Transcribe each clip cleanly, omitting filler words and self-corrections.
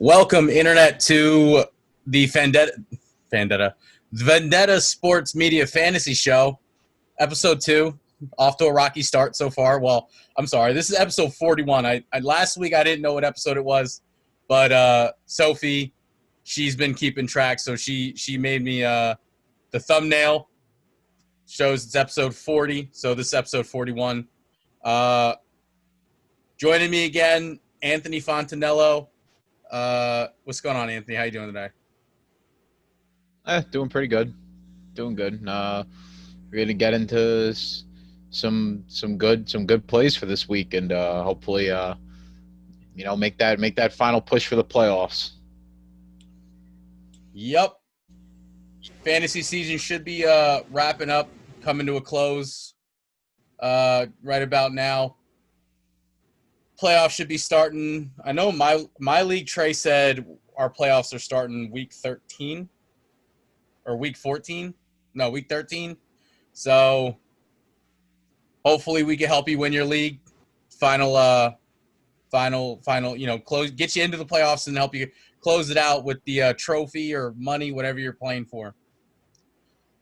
Welcome, Internet, to the Vendetta Sports Media Fantasy Show, Episode 2. Off to a rocky start so far. Well, I'm sorry. This is Episode 41. Last week I didn't know what episode it was, but Sophie, she's been keeping track, so she made me the thumbnail. Shows it's Episode 40, so this is Episode 41. Joining me again, Anthony Fontanello. What's going on, Anthony? How you doing today? Doing pretty good. Doing good. We're gonna get into some good plays for this week, and hopefully, make that final push for the playoffs. Yep. Fantasy season should be wrapping up, coming to a close right about now. Playoffs should be starting. I know my league, Trey, said our playoffs are starting week 13 or week 14. No, week 13. So hopefully we can help you win your league. Final, close, get you into the playoffs and help you close it out with the trophy or money, whatever you're playing for.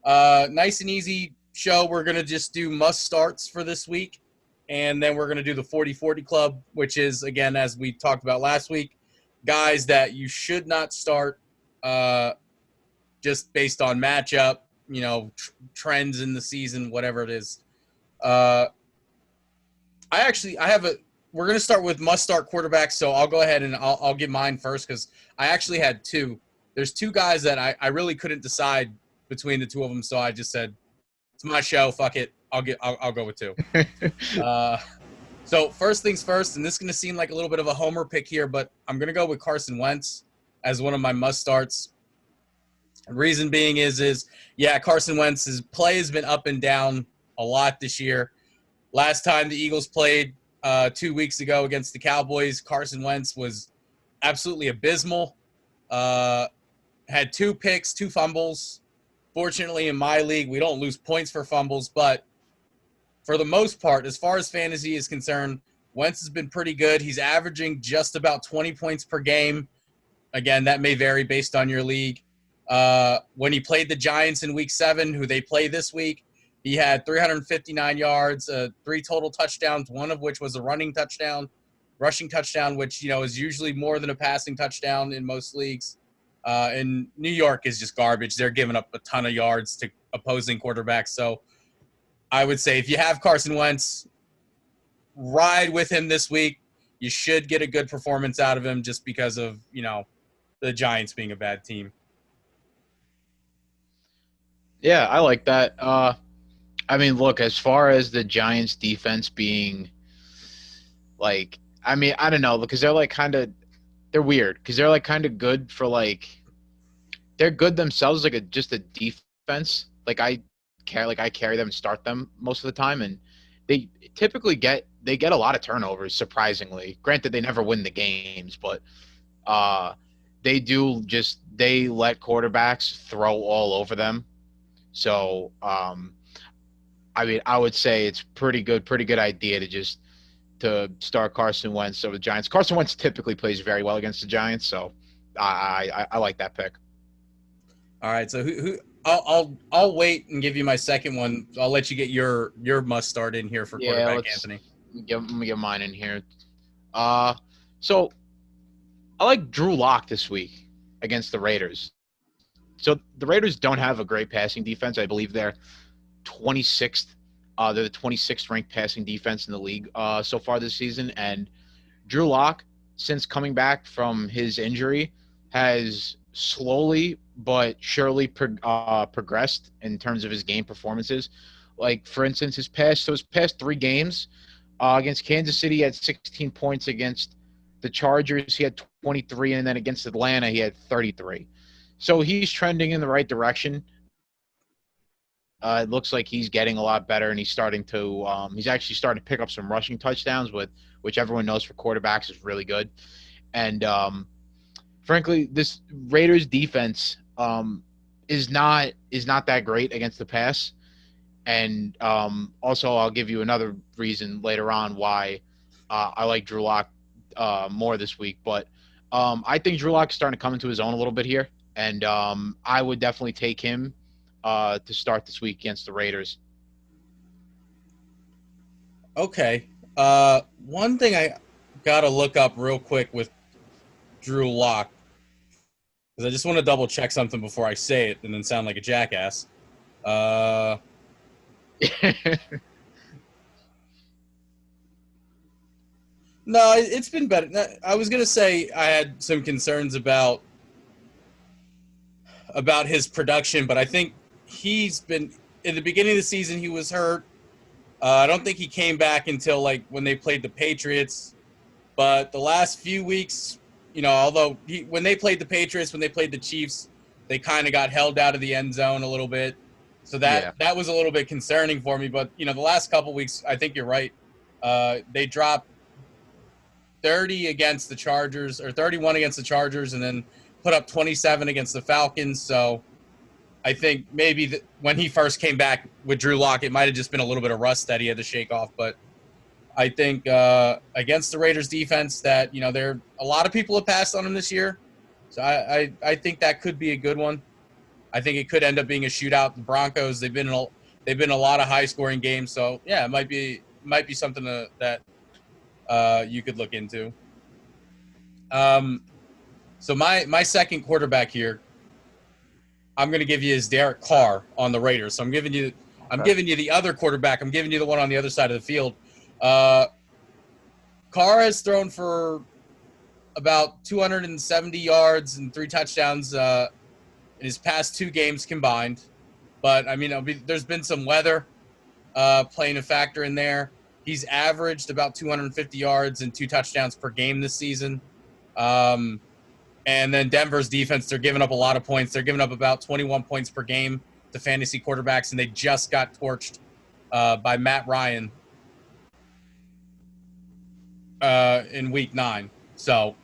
Nice and easy show. We're going to just do must starts for this week. And then we're going to do the 40-40 club, which is, again, as we talked about last week, guys that you should not start just based on matchup, trends in the season, whatever it is. We're going to start with must-start quarterbacks, so I'll go ahead and I'll give mine first because I actually had two. There's two guys that I really couldn't decide between the two of them, so I just said, it's my show, fuck it. I'll go with two. So first things first, and this is going to seem like a little bit of a homer pick here, but I'm going to go with Carson Wentz as one of my must starts. Reason being is Carson Wentz's play has been up and down a lot this year. Last time the Eagles played 2 weeks ago against the Cowboys, Carson Wentz was absolutely abysmal. Had 2 picks, 2 fumbles. Fortunately, in my league, we don't lose points for fumbles, but for the most part, as far as fantasy is concerned, Wentz has been pretty good. He's averaging just about 20 points per game. Again, that may vary based on your league. When he played the Giants in Week 7, who they play this week, he had 359 yards, 3 total touchdowns, one of which was a rushing touchdown, which, is usually more than a passing touchdown in most leagues. And New York is just garbage. They're giving up a ton of yards to opposing quarterbacks. So I would say if you have Carson Wentz, ride with him this week. You should get a good performance out of him just because of, the Giants being a bad team. Yeah, I like that. Look, as far as the Giants defense being I don't know, because they're weird because they're kind of good for they're good themselves, just a defense. I carry them and start them most of the time, and they typically get a lot of turnovers, surprisingly. Granted, they never win the games, but they let quarterbacks throw all over them. So I would say it's pretty good idea to start Carson Wentz over the Giants. Carson Wentz typically plays very well against the Giants, so I like that pick. All right, so who I'll wait and give you my second one. I'll let you get your must start in here for quarterback, Anthony. Let me get mine in here. So I like Drew Lock this week against the Raiders. So the Raiders don't have a great passing defense. I believe they're 26th. They're the 26th ranked passing defense in the league so far this season. And Drew Lock, since coming back from his injury, has slowly but surely progressed in terms of his game performances. For instance, his past 3 games against Kansas City, he had 16 points. Against the Chargers, he had 23, and then against Atlanta, he had 33. So he's trending in the right direction. It looks like he's getting a lot better, and he's actually starting to pick up some rushing touchdowns, which everyone knows for quarterbacks is really good. And frankly, this Raiders defense is not that great against the pass. And also, I'll give you another reason later on why I like Drew Lock more this week. But I think Drew Lock's starting to come into his own a little bit here, and I would definitely take him to start this week against the Raiders. Okay. One thing I gotta look up real quick with Drew Lock, because I just want to double check something before I say it and then sound like a jackass. Uh, no, it's been better. I was gonna say I had some concerns about his production, but I think he's been in the beginning of the season he was hurt. I don't think he came back until like when they played the Patriots. But the last few weeks, although when they played the Patriots, when they played the Chiefs, they kind of got held out of the end zone a little bit. So that was a little bit concerning for me. But, the last couple weeks, I think you're right. They dropped 30 against the Chargers, or 31 against the Chargers, and then put up 27 against the Falcons. So I think maybe when he first came back with Drew Lock, it might have just been a little bit of rust that he had to shake off. But I think against the Raiders defense that, there a lot of people have passed on him this year. So I think that could be a good one. I think it could end up being a shootout. The Broncos, they've been in a lot of high scoring games. So yeah, it might be something that you could look into. So my second quarterback here, I'm going to give you is Derek Carr on the Raiders. So I'm giving you the other quarterback. I'm giving you the one on the other side of the field. Carr has thrown for about 270 yards and 3 touchdowns in his past 2 games combined. But, I mean, there's been some weather playing a factor in there. He's averaged about 250 yards and 2 touchdowns per game this season. And then Denver's defense, they're giving up a lot of points. They're giving up about 21 points per game to fantasy quarterbacks, and they just got torched by Matt Ryan in week 9. So,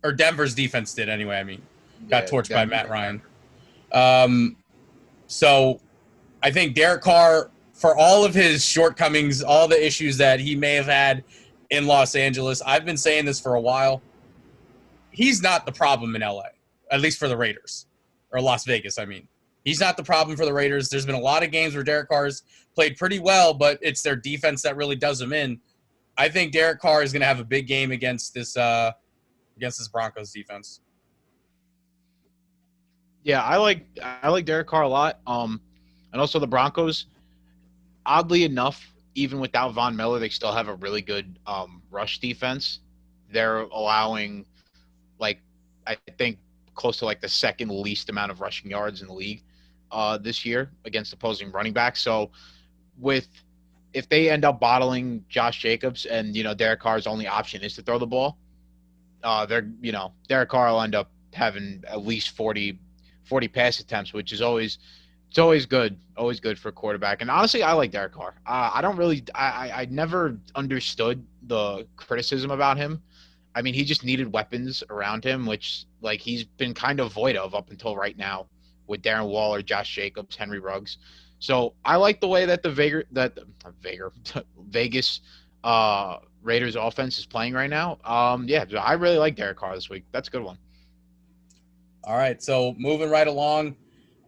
or Denver's defense did anyway. I mean, got torched by Matt Ryan. So I think Derek Carr, for all of his shortcomings, all the issues that he may have had in Los Angeles, I've been saying this for a while. He's not the problem in LA, at least for the Raiders, or Las Vegas, I mean. He's not the problem for the Raiders. There's been a lot of games where Derek Carr's played pretty well, but it's their defense that really does him in. I think Derek Carr is going to have a big game against this Broncos defense. Yeah, I like Derek Carr a lot. And also the Broncos, oddly enough, even without Von Miller, they still have a really good rush defense. They're allowing, I think, close to the second least amount of rushing yards in the league this year against opposing running backs. So if they end up bottling Josh Jacobs and, Derek Carr's only option is to throw the ball, Derek Carr will end up having at least 40 pass attempts, which is always good for a quarterback. And honestly, I like Derek Carr. I never understood the criticism about him. I mean, he just needed weapons around him, which he's been kind of void of up until right now with Darren Waller, Josh Jacobs, Henry Ruggs. So I like the way that the Vegas Raiders offense is playing right now. I really like Derek Carr this week. That's a good one. All right, so moving right along,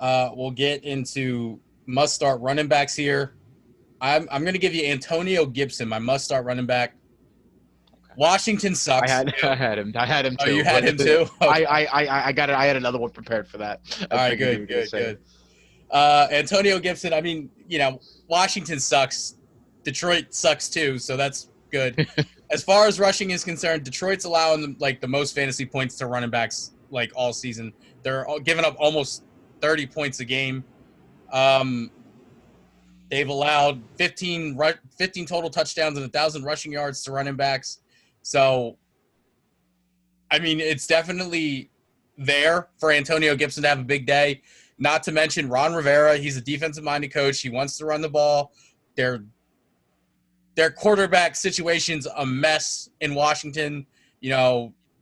we'll get into must-start running backs here. I'm going to give you Antonio Gibson, my must-start running back. Washington sucks. I had him too. Oh, you had him too? Okay. I got it. I had another one prepared for that. All right, good. Antonio Gibson, I mean, Washington sucks. Detroit sucks too, so that's good. As far as rushing is concerned, Detroit's allowing them the most fantasy points to running backs all season. They're giving up almost 30 points a game. They've allowed 15 total touchdowns and 1,000 rushing yards to running backs. So, I mean, it's definitely there for Antonio Gibson to have a big day. Not to mention Ron Rivera. He's a defensive-minded coach. He wants to run the ball. Their quarterback situation's a mess in Washington.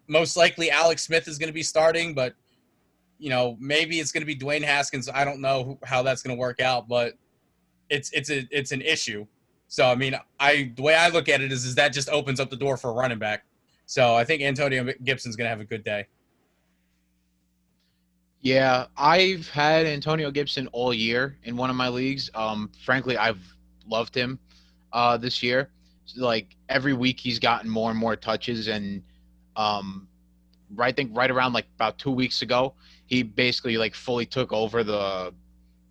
Most likely Alex Smith is going to be starting, but, maybe it's going to be Dwayne Haskins. I don't know how that's going to work out, but it's an issue. So, I mean, the way I look at it is that just opens up the door for a running back. So I think Antonio Gibson's going to have a good day. Yeah, I've had Antonio Gibson all year in one of my leagues. Frankly, I've loved him this year. Like every week, he's gotten more and more touches, and um, I think right around like about 2 weeks ago, he basically like fully took over the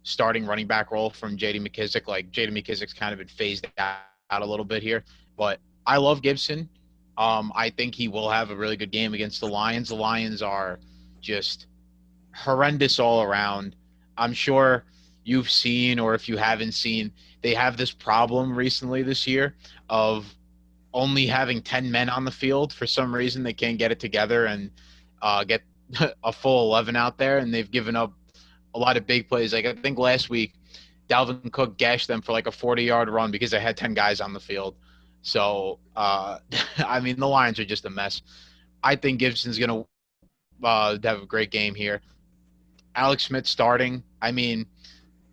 starting running back role from J.D. McKissick. Like J.D. McKissick's kind of been phased out a little bit here, but I love Gibson. I think he will have a really good game against the Lions. The Lions are just horrendous all around. I'm sure you've seen, or if you haven't seen, they have this problem recently this year of only having 10 men on the field. For some reason, they can't get it together and get a full 11 out there, and they've given up a lot of big plays. Like I think last week, Dalvin Cook gashed them for like a 40-yard run because they had 10 guys on the field. So, I mean, the Lions are just a mess. I think Gibson's going to have a great game here. Alex Smith starting. I mean,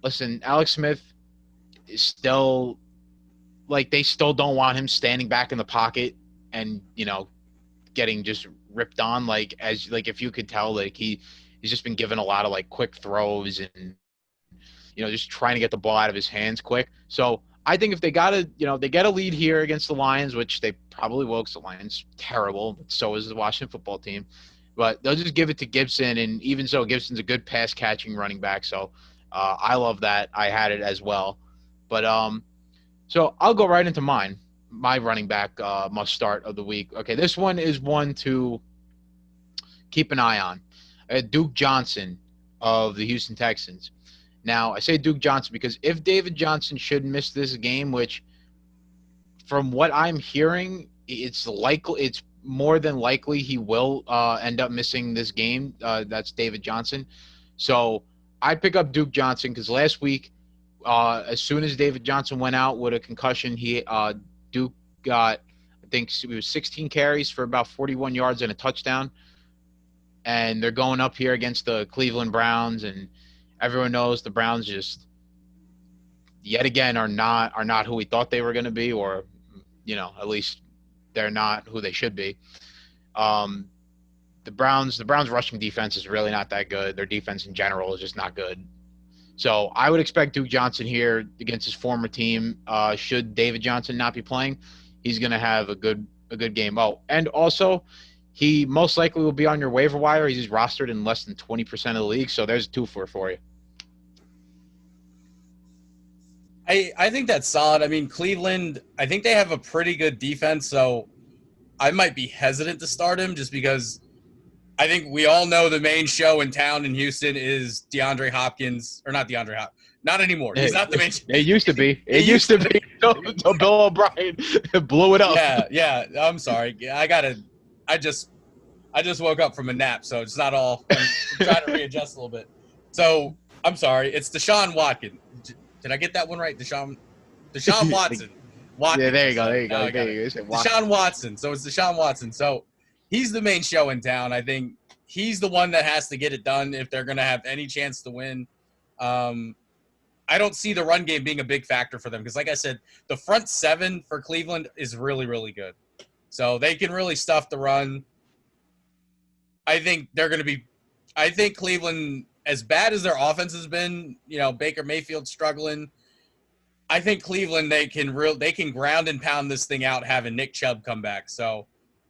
listen, Alex Smith is still like they still don't want him standing back in the pocket and getting just ripped on. Like as like if you could tell, like he's just been given a lot of like quick throws and just trying to get the ball out of his hands quick. So I think if they they get a lead here against the Lions, which they probably will, because the Lions terrible. So is the Washington football team. But they'll just give it to Gibson, and even so, Gibson's a good pass-catching running back. So I love that. I had it as well. But so I'll go right into mine. My running back must start of the week. Okay, this one is one to keep an eye on. Duke Johnson of the Houston Texans. Now, I say Duke Johnson because if David Johnson should miss this game, which from what I'm hearing, it's more than likely he will end up missing this game. That's David Johnson. So I'd pick up Duke Johnson because last week, as soon as David Johnson went out with a concussion, Duke got, I think it was 16 carries for about 41 yards and a touchdown. And they're going up here against the Cleveland Browns, and everyone knows the Browns just yet again are not who we thought they were going to be, or at least they're not who they should be. The Browns rushing defense is really not that good. Their defense in general is just not good. So I would expect Duke Johnson here against his former team. Should David Johnson not be playing, he's going to have a good game. Oh, and also he most likely will be on your waiver wire. He's rostered in less than 20% of the league. So there's a 2 for you. I think that's solid. I mean, Cleveland, I think they have a pretty good defense, so I might be hesitant to start him just because I think we all know the main show in town in Houston is DeAndre Hopkins, or not DeAndre Hopkins. Not anymore. He's not the main show. It used to be. It used to be. So Bill O'Brien blew it up. Yeah. I'm sorry. I just woke up from a nap, so it's not all. I'm trying to readjust a little bit. So I'm sorry. It's Deshaun Watkins. Did I get that one right? Deshaun Watson. Yeah, there you go. Deshaun Watson. So it's Deshaun Watson. So he's the main show in town. I think he's the one that has to get it done if they're going to have any chance to win. I don't see the run game being a big factor for them because, like I said, the front seven for Cleveland is really, really good. So they can really stuff the run. I think Cleveland, as bad as their offense has been, Baker Mayfield struggling, I think Cleveland, they can ground and pound this thing out having Nick Chubb come back. So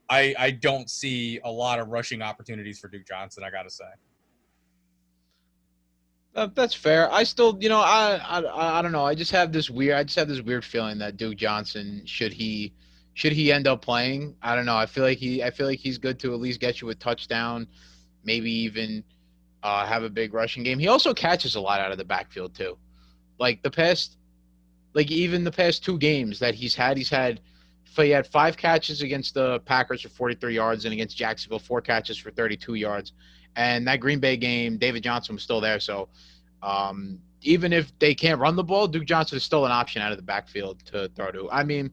I don't see a lot of rushing opportunities for Duke Johnson, I got to say. That's fair. I still, I don't know. I just have this weird feeling that Duke Johnson, should he end up playing, I don't know. I feel like he's good to at least get you a touchdown, maybe even have a big rushing game. He also catches a lot out of the backfield too. Even the past 2 games that he had 5 catches against the Packers for 43 yards and against Jacksonville 4 catches for 32 yards. And that Green Bay game, David Johnson was still there. So even if they can't run the ball, Duke Johnson is still an option out of the backfield to throw to. I mean,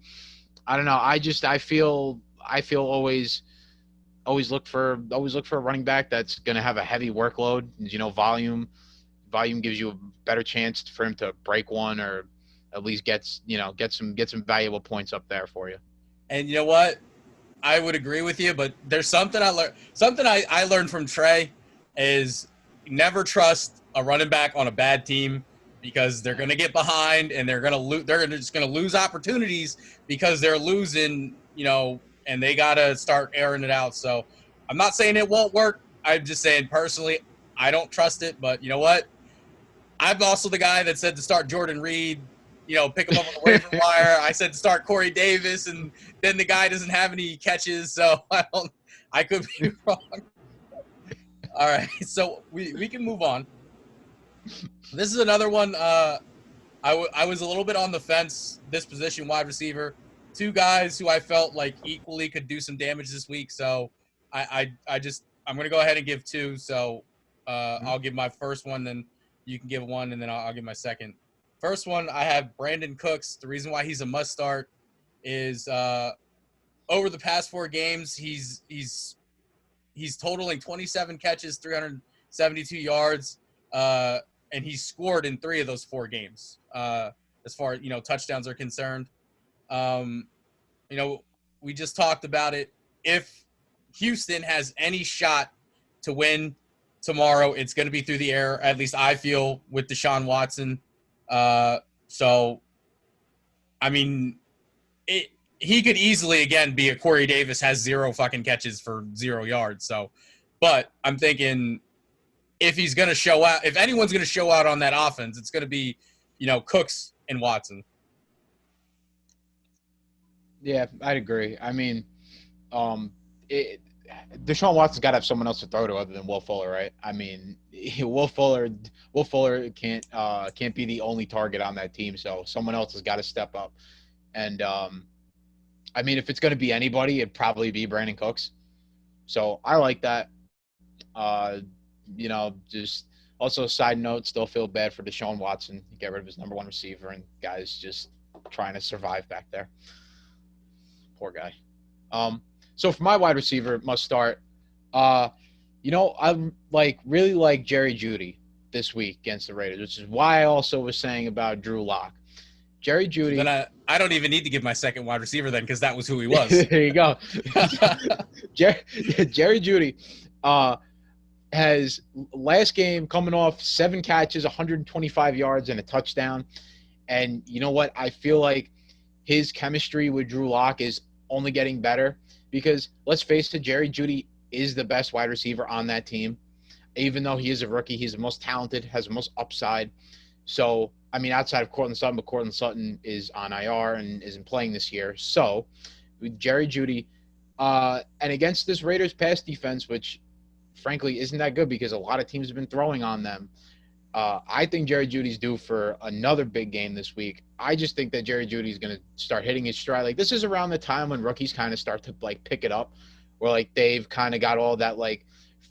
I don't know. I feel always look for a running back that's going to have a heavy workload. Volume gives you a better chance for him to break one or at least get some valuable points up there for you. And you know what? I would agree with you, but there's something I learned. Something I learned from Trey is never trust a running back on a bad team because they're going to get behind and they're going to lose. They're just going to lose opportunities because they're losing. And they got to start airing it out. So I'm not saying it won't work. I'm just saying personally, I don't trust it. But you know what? I'm also the guy that said to start Jordan Reed, pick him up on the waiver wire. I said to start Corey Davis, and then the guy doesn't have any catches, so I could be wrong. All right, so we can move on. This is another one. I was a little bit on the fence. This position, wide receiver, two guys who I felt like equally could do some damage this week. So I'm gonna go ahead and give two. So I'll give my first one, then you can give one, and then I'll give my second. First one, I have Brandon Cooks. The reason why he's a must start is over the past 4 games, he's totaling 27 catches, 372 yards, and he's scored in 3 of those 4 games. As far as touchdowns are concerned, we just talked about it. If Houston has any shot to win tomorrow, it's going to be through the air. At least I feel with Deshaun Watson. So, I mean, he could easily, again, be a Corey Davis, has 0 fucking catches for 0 yards. So, but I'm thinking if he's going to show out, if anyone's going to show out on that offense, it's going to be, Cooks and Watson. Yeah, I'd agree. I mean, Deshaun Watson's got to have someone else to throw to other than Will Fuller, right? I mean, Will Fuller can't be the only target on that team, so someone else has got to step up. And I mean, if it's going to be anybody, it'd probably be Brandon Cooks. So I like that. Just also side note, still feel bad for Deshaun Watson. He got rid of his number 1 receiver, and guys just trying to survive back there. Poor guy. So for my wide receiver, must start. I really like Jerry Jeudy this week against the Raiders, which is why I also was saying about Drew Lock. Jerry Jeudy. Then I don't even need to give my second wide receiver then because that was who he was. There you go. Jerry Jeudy has last game coming off 7 catches, 125 yards, and a touchdown. And you know what? I feel like his chemistry with Drew Lock is only getting better because, let's face it, Jerry Jeudy is the best wide receiver on that team. Even though he is a rookie, he's the most talented, has the most upside. So, I mean, outside of Courtland Sutton, but Courtland Sutton is on IR and isn't playing this year. So, with Jerry Jeudy, and against this Raiders pass defense, which frankly isn't that good because a lot of teams have been throwing on them, I think Jerry Jeudy's due for another big game this week. I just think that Jerry Jeudy's going to start hitting his stride. Like, this is around the time when rookies kind of start to, pick it up, where, they've kind of got all that,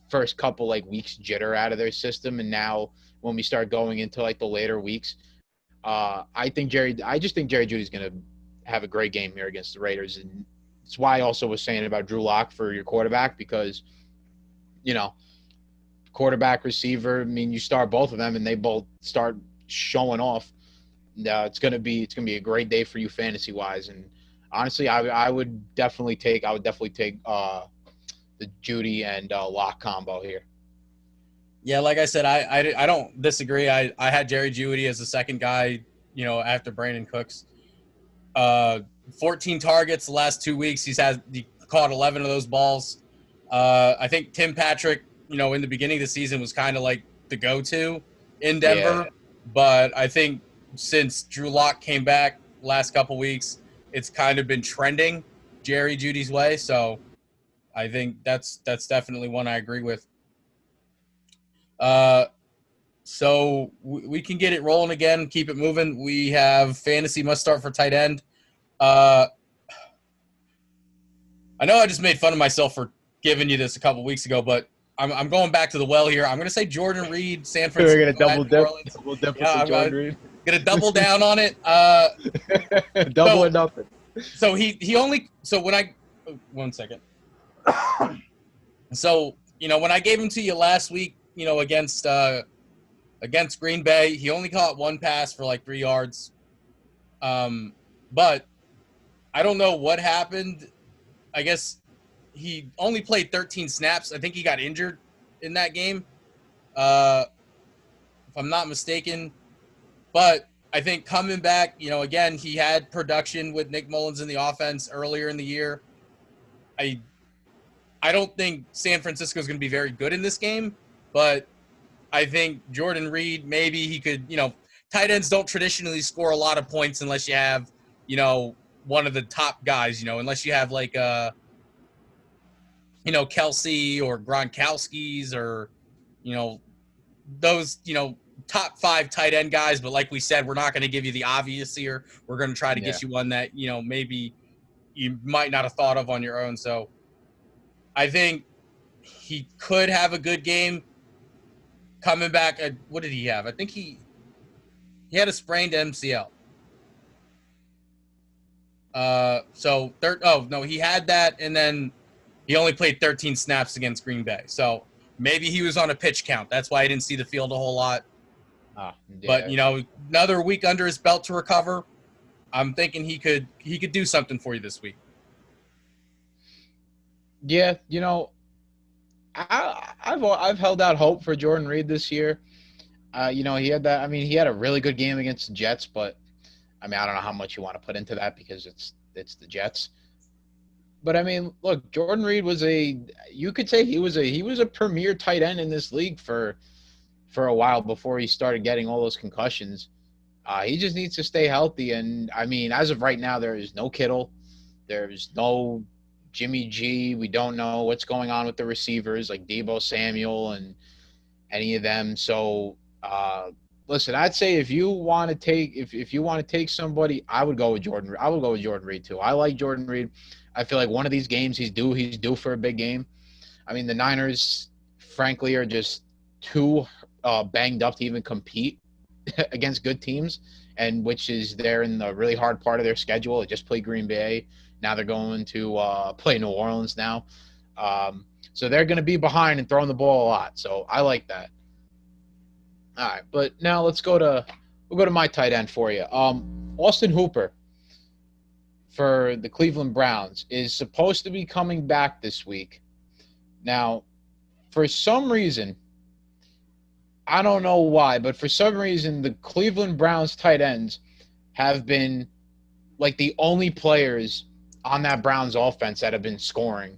first couple, weeks jitter out of their system. And now when we start going into, the later weeks, I just think Jerry Jeudy's going to have a great game here against the Raiders. And it's why I also was saying about Drew Lock for your quarterback because, quarterback, receiver, I mean, you start both of them and they both start showing off. It's gonna be a great day for you fantasy wise. And honestly, I would definitely take the Jeudy and Lock combo here. Yeah, like I said, I don't disagree. I had Jerry Jeudy as the second guy, after Brandon Cooks. 14 targets the last 2 weeks. He caught 11 of those balls. I think Tim Patrick, in the beginning of the season was kind of like the go-to in Denver. Yeah. But I think since Drew Lock came back last couple weeks, it's kind of been trending Jerry Jeudy's way. So I think that's definitely one I agree with. So we can get it rolling again, keep it moving. We have fantasy must start for tight end. I know I just made fun of myself for giving you this a couple weeks ago, but I'm going back to the well here. I'm going to say Jordan Reed, San Francisco. We're going to double dip with Jordan Reed. Going to double down on it. Double or nothing. So one second. So, when I gave him to you last week, against Green Bay, he only caught 1 pass for 3 yards. But I don't know what happened. I guess he only played 13 snaps. I think he got injured in that game, if I'm not mistaken. But I think coming back, again, he had production with Nick Mullins in the offense earlier in the year. I don't think San Francisco is going to be very good in this game, but I think Jordan Reed, maybe he could, tight ends don't traditionally score a lot of points unless you have, one of the top guys, unless you have like, Kelsey or Gronkowski's or, those, top 5 tight end guys. But like we said, we're not going to give you the obvious here. We're going to try to Yeah. get you one that, maybe you might not have thought of on your own. So I think he could have a good game coming back. What did he have? I think he had a sprained MCL. He had that, and then he only played 13 snaps against Green Bay. So maybe he was on a pitch count. That's why I didn't see the field a whole lot. Yeah. But another week under his belt to recover. I'm thinking he could do something for you this week. Yeah, I've held out hope for Jordan Reed this year. He had that. I mean, he had a really good game against the Jets, but I mean, I don't know how much you want to put into that because it's the Jets. But I mean, look, Jordan Reed you could say he was a premier tight end in this league for a while before he started getting all those concussions. He just needs to stay healthy. And I mean, as of right now, there is no Kittle. There's no Jimmy G. We don't know what's going on with the receivers like Deebo Samuel and any of them. So, listen, I'd say if you want to take somebody, I would go with Jordan. I would go with Jordan Reed too. I like Jordan Reed. I feel like one of these games he's due for a big game. I mean, the Niners, frankly, are just too banged up to even compete against good teams, and which is they're in the really hard part of their schedule. They just played Green Bay. Now they're going to play New Orleans now. So they're going to be behind and throwing the ball a lot. So I like that. All right, but now we'll go to my tight end for you. Austin Hooper for the Cleveland Browns is supposed to be coming back this week. Now, for some reason, I don't know why, but for some reason, the Cleveland Browns tight ends have been like the only players on that Browns offense that have been scoring,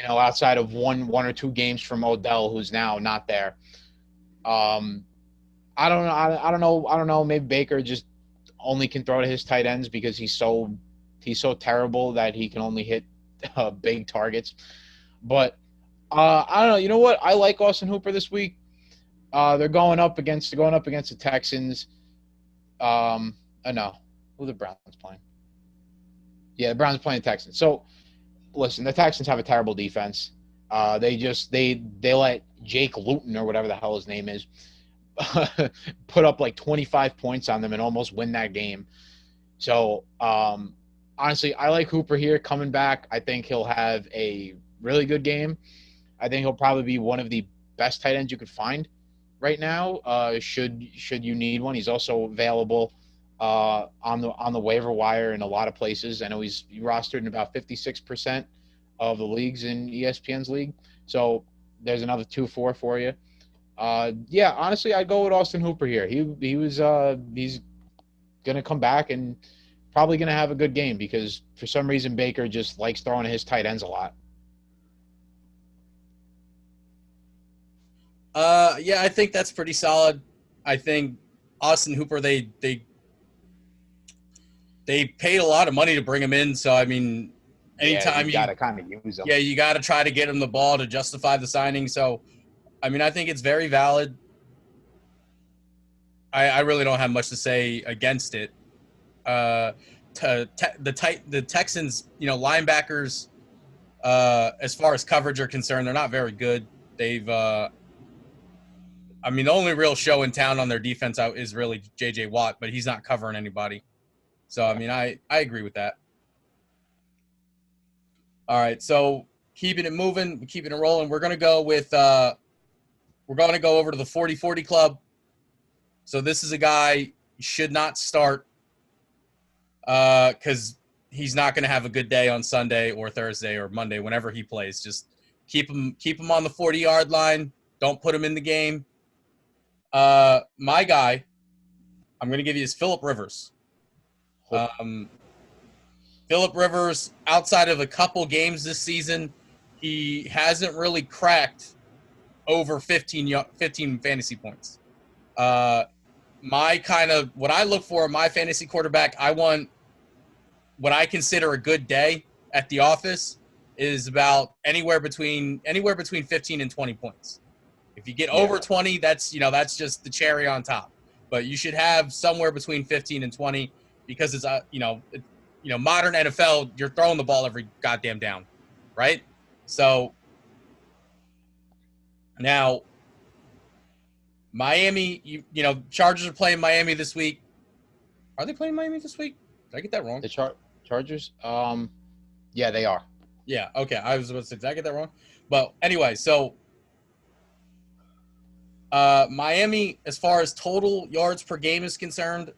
outside of one or two games from Odell, who's now not there. I don't know. I don't know. Maybe Baker just only can throw to his tight ends because he's so terrible that he can only hit big targets. But I don't know. You know what? I like Austin Hooper this week. They're going up against the Texans. No, who the Browns playing? Yeah, the Browns playing the Texans. So, listen, the Texans have a terrible defense. They let Jake Luton or whatever the hell his name is put up like 25 points on them and almost win that game. So, honestly, I like Hooper here coming back. I think he'll have a really good game. I think he'll probably be one of the best tight ends you could find right now. Should you need one, he's also available on the waiver wire in a lot of places. I know he's rostered in about 56% of the leagues in ESPN's league. So there's another 2-4 for you. Yeah, honestly, I'd go with Austin Hooper here. He's gonna come back and probably gonna have a good game because for some reason Baker just likes throwing his tight ends a lot. Yeah, I think that's pretty solid. I think Austin Hooper, they paid a lot of money to bring him in. So, I mean, anytime you got to kind of use him. Yeah, you got to try to get him the ball to justify the signing. So, I mean, I think it's very valid. I really don't have much to say against it. The Texans, linebackers, as far as coverage are concerned, they're not very good. They've the only real show in town on their defense out is really J.J. Watt, but he's not covering anybody. So, I mean, I agree with that. All right, so keeping it moving, keeping it rolling, we're going to go with we're going to go over to the 40-40 club. So this is a guy you should not start because he's not going to have a good day on Sunday or Thursday or Monday, whenever he plays. Just keep him on the 40-yard line. Don't put him in the game. My guy, I'm going to give you is Phillip Rivers. Phillip Rivers, outside of a couple games this season, he hasn't really cracked over 15 fantasy points. What I look for in my fantasy quarterback, I want what I consider a good day at the office is about anywhere between 15 and 20 points. If you get over 20, that's just the cherry on top. But you should have somewhere between 15 and 20 because it's modern NFL, you're throwing the ball every goddamn down, right? So now Miami, Chargers are playing Miami this week. Are they playing Miami this week? Did I get that wrong? The Chargers? Yeah, they are. Yeah, okay. I was about to say, did I get that wrong? But anyway, so Miami, as far as total yards per game is concerned,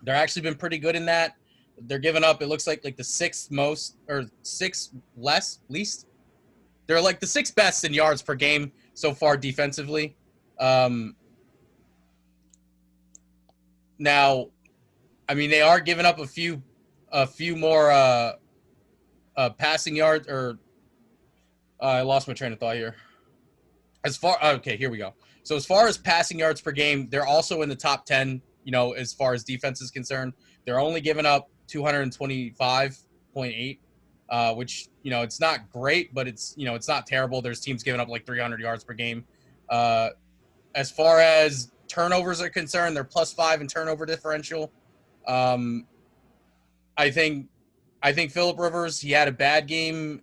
they're actually been pretty good in that. They're giving up, it looks like the sixth most or sixth least. They're like the sixth best in yards per game so far defensively. Now, I mean, they are giving up a few more passing yards, or I lost my train of thought here. Here we go. So as far as passing yards per game, they're also in the top 10, as far as defense is concerned. They're only giving up 225.8, which, it's not great, but it's not terrible. There's teams giving up like 300 yards per game. As far as turnovers are concerned, they're +5 in turnover differential. I think Phillip Rivers, he had a bad game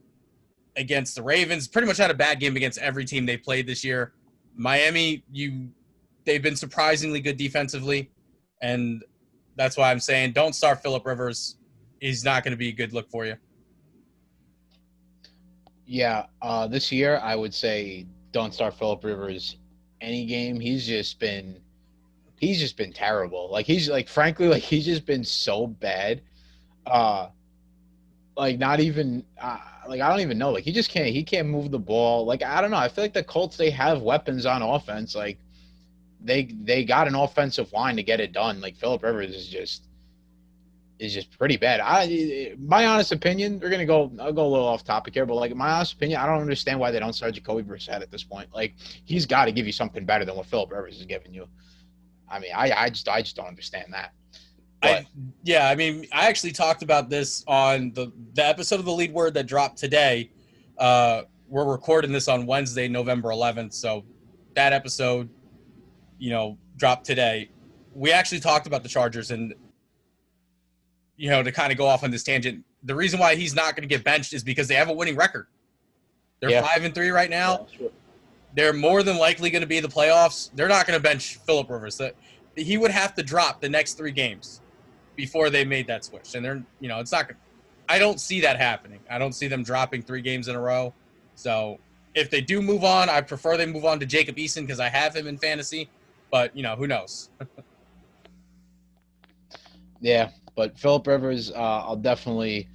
against the Ravens, pretty much had a bad game against every team they played this year. Miami, they've been surprisingly good defensively, and that's why I'm saying don't start Phillip Rivers. He's not going to be a good look for you. Yeah, this year I would say don't start Phillip Rivers any game. He's just been terrible. Frankly, he's just been so bad. Not even I don't even know. He just can't move the ball. I don't know. I feel like the Colts, they have weapons on offense. They got an offensive line to get it done. Phillip Rivers is just pretty bad. My honest opinion, I'll go a little off topic here, but my honest opinion, I don't understand why they don't start Jacoby Brissett at this point. He's got to give you something better than what Phillip Rivers is giving you. I mean, I just don't understand that. I actually talked about this on the episode of The Lead Word that dropped today. We're recording this on Wednesday, November 11th. So that episode, dropped today. We actually talked about the Chargers and, to kind of go off on this tangent, the reason why he's not going to get benched is because they have a winning record. They're 5-3 right now. Yeah, sure. They're more than likely going to be in the playoffs. They're not going to bench Phillip Rivers. He would have to drop the next 3 games before they made that switch. And they're, it's not good. I don't see that happening. I don't see them dropping 3 games in a row. So if they do move on, I prefer they move on to Jacob Eason because I have him in fantasy. But, who knows? Yeah, but Phillip Rivers, I'll definitely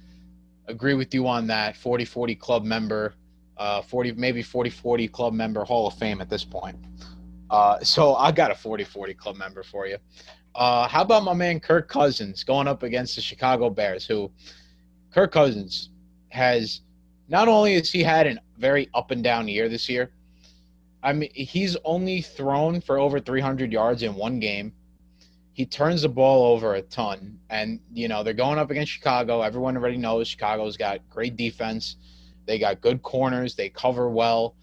agree with you on that. 40-40 club member, 40-40 club member, Hall of Fame at this point. So I got a 40-40 club member for you. How about my man Kirk Cousins going up against the Chicago Bears, who Kirk Cousins has not only has he had a very up and down year this year, I mean, he's only thrown for over 300 yards in 1 game. He turns the ball over a ton, and, they're going up against Chicago. Everyone already knows Chicago's got great defense. They got good corners. They cover well.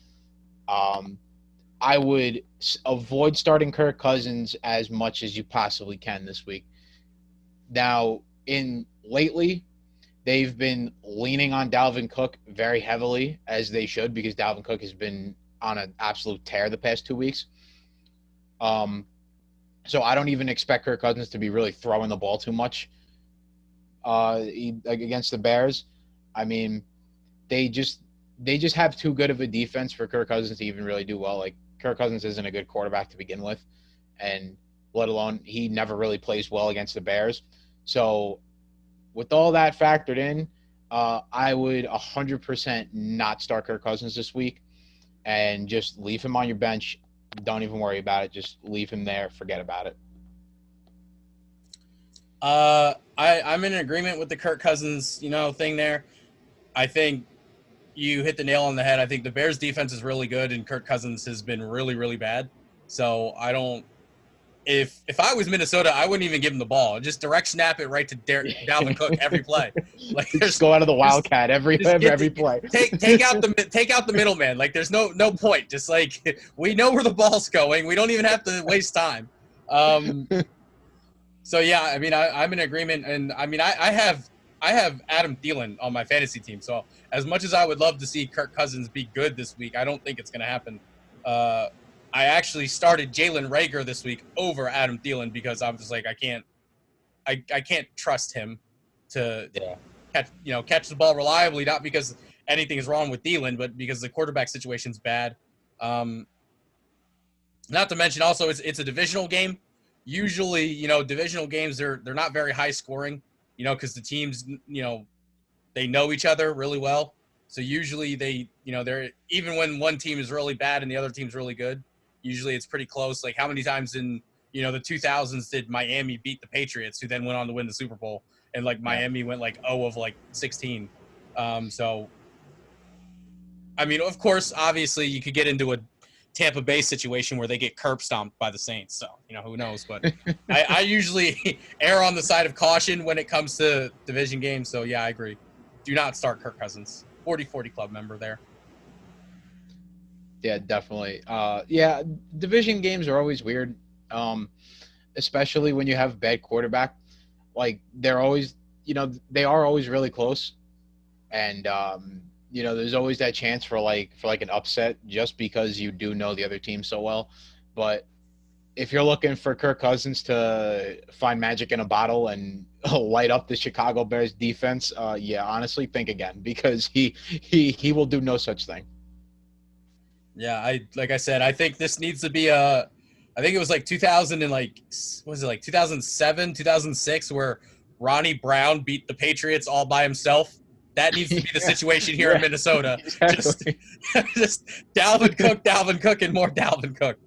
I would avoid starting Kirk Cousins as much as you possibly can this week. Now, lately, they've been leaning on Dalvin Cook very heavily, as they should, because Dalvin Cook has been on an absolute tear the past 2 weeks. So I don't even expect Kirk Cousins to be really throwing the ball too much against the Bears. I mean, they just have too good of a defense for Kirk Cousins to even really do well. Kirk Cousins isn't a good quarterback to begin with, and let alone he never really plays well against the Bears. So with all that factored in, I would 100% not start Kirk Cousins this week and just leave him on your bench. Don't even worry about it. Just leave him there. Forget about it. I'm in agreement with the Kirk Cousins, thing there. I think you hit the nail on the head. I think the Bears defense is really good and Kirk Cousins has been really, really bad. So I don't if I was Minnesota, I wouldn't even give him the ball. Just direct snap it right to Dalvin Cook every play. Like just go out of the wildcat every play. Take out the middleman. Like there's no point. Just like we know where the ball's going. We don't even have to waste time. So yeah, I mean I'm in agreement, and I mean I have Adam Thielen on my fantasy team. So as much as I would love to see Kirk Cousins be good this week, I don't think it's going to happen. I actually started Jalen Reagor this week over Adam Thielen because I'm just like I can't trust him to catch the ball reliably. Not because anything is wrong with Thielen, but because the quarterback situation's bad. Not to mention also it's a divisional game. Usually, divisional games they're not very high scoring. Because the teams they know each other really well. So usually they're even when one team is really bad and the other team's really good. Usually it's pretty close. Like how many times in the 2000s did Miami beat the Patriots, who then went on to win the Super Bowl, and Miami went 0 of 16. So I mean, of course, obviously you could get into a Tampa Bay situation where they get curb stomped by the Saints. So who knows? But I usually err on the side of caution when it comes to division games. So yeah, I agree. Do not start Kirk Cousins. 40-40 club member there. Yeah, definitely. Division games are always weird, especially when you have bad quarterback. Like they're always, they are always really close, and there's always that chance for an upset just because you do know the other team so well. But if you're looking for Kirk Cousins to find magic in a bottle and light up the Chicago Bears defense, honestly, think again because he will do no such thing. Yeah, like I said, I think this needs to be I think it was 2000 and 2007, 2006 where Ronnie Brown beat the Patriots all by himself. That needs to be the situation here in Minnesota. Exactly. Just Dalvin Cook, and more Dalvin Cook.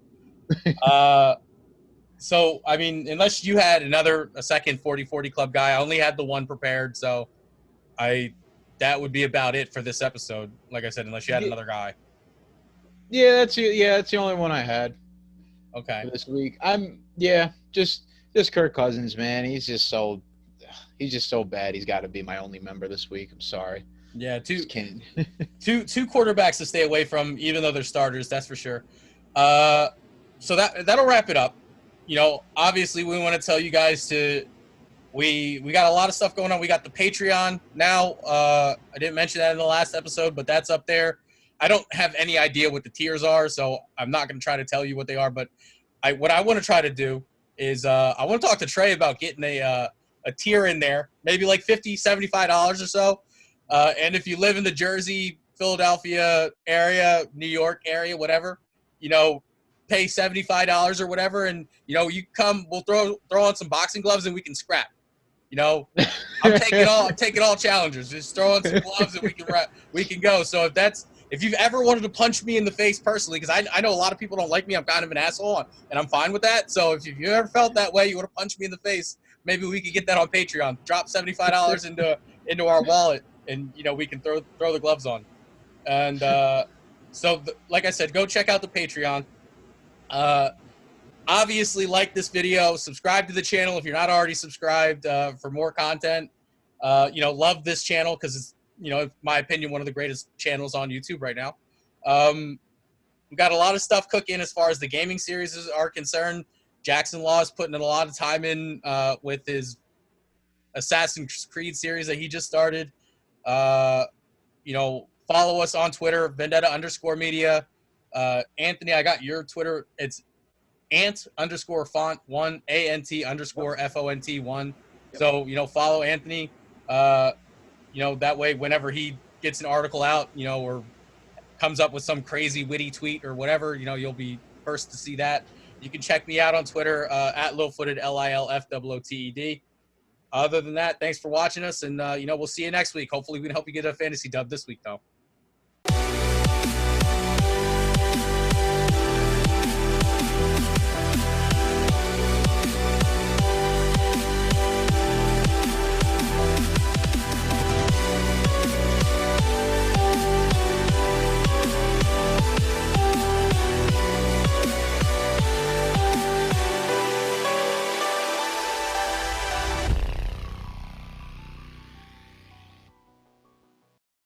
So, I mean, unless you had a second 40-40 club guy, I only had the one prepared. So that would be about it for this episode. Like I said, unless you had another guy. Yeah, that's the only one I had. Okay. For this week. Just Kirk Cousins, man. He's just so bad. He's got to be my only member this week. I'm sorry. Yeah, two quarterbacks to stay away from, even though they're starters. That's for sure. So that'll wrap it up. Obviously, we want to tell you guys we got a lot of stuff going on. We got the Patreon now. I didn't mention that in the last episode, but that's up there. I don't have any idea what the tiers are, so I'm not going to try to tell you what they are. But what I want to try to do is I want to talk to Trey about getting a tier in there, maybe like $50, $75 or so. And if you live in the Jersey, Philadelphia area, New York area, whatever, pay $75 or whatever, and you come, we'll throw on some boxing gloves and we can scrap. I'm taking all challengers. Just throw on some gloves and we can go. So if you've ever wanted to punch me in the face personally, because I know a lot of people don't like me, I'm kind of an asshole, and I'm fine with that. So if you ever felt that way, you want to punch me in the face, maybe we could get that on Patreon. Drop $75 into our wallet, and we can throw the gloves on. And like I said, go check out the Patreon. Obviously, like this video, subscribe to the channel if you're not already subscribed for more content. Love this channel because it's, in my opinion, one of the greatest channels on YouTube right now. We've got a lot of stuff cooking as far as the gaming series are concerned. Jackson Law is putting in a lot of time in with his Assassin's Creed series that he just started. Follow us on Twitter, Vendetta_media. Anthony, I got your Twitter. It's Ant_font1, ANT_FONT1. So, follow Anthony. That way, whenever he gets an article out, or comes up with some crazy witty tweet or whatever, you'll be first to see that. You can check me out on Twitter at Lilfooted, LILFOOTED. Other than that, thanks for watching us, and we'll see you next week. Hopefully, we can help you get a fantasy dub this week, though.